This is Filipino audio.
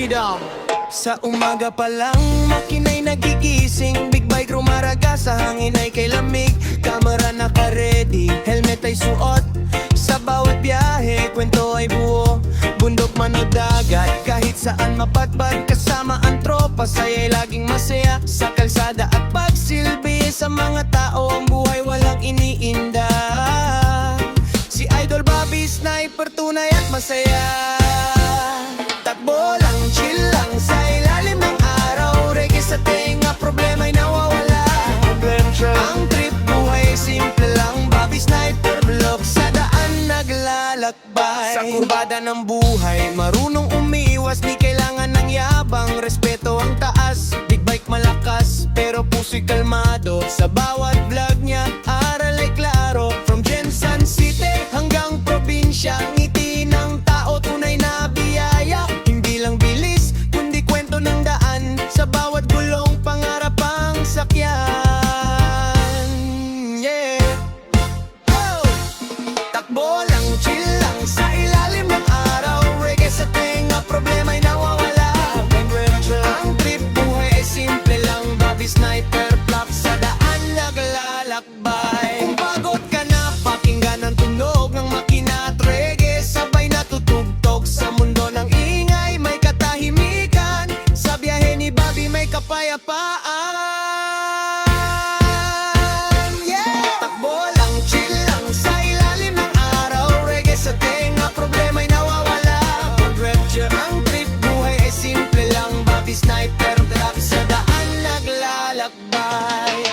Freedom. Sa umaga pa lang, makina'y nagigising. Big bike rumaraga sa hangin ay kay lamig. Kamera naka-ready, helmet ay suot. Sa bawat biyahe, kwento ay buo. Bundok man o dagat, kahit saan mapagpag. Kasama ang tropa, saya'y laging masaya. Sa kalsada at pagsilbi sa mga tao, ang buhay walang iniinda. Si Idol Bobby, sniper, tunay at masaya. Takbo lang, chill lang sa ilalim ng araw. Reggae sa tenga, problema'y nawawala. Ang trip, buhay, simple lang. Bobby Sniper, vlog sa daan naglalakbay. Sa kurbada ng buhay, marunong umiwas. Di kailangan ng yabang, respeto ang taas. Big bike malakas, pero puso'y kalmado. Sa bawat vlog niya, aral ay klaro. From Jensen City hanggang probinsya, ngiti ng tao, tunay na biyaya. Hindi lang bilis, kundi kwento ng daan. Sa bawat gulong, pangarap ang sakyan. Yeah. Oh! Takbo lang, chill lang sa ilalim ng araw. Reggae sa tenga, problema'y nawawala. Ang trip, buhay ay simple lang. Bobby Sniper, flop sa daan naglalakbay. Kung pagod ka na, pakinggan ang tunog ng makina at reggae, sabay natutugtog. Sa mundo ng ingay, may katahimikan. Sa biyahe ni Bobby, may kapayapaan. Yeah! Takbo lang, chill lang sa ilalim ng araw. Reggae sa tenga, problema'y nawawala. Pag-rapture ang trip, buhay ay simple lang. Bobby Sniper, drop sa daan naglalakbay.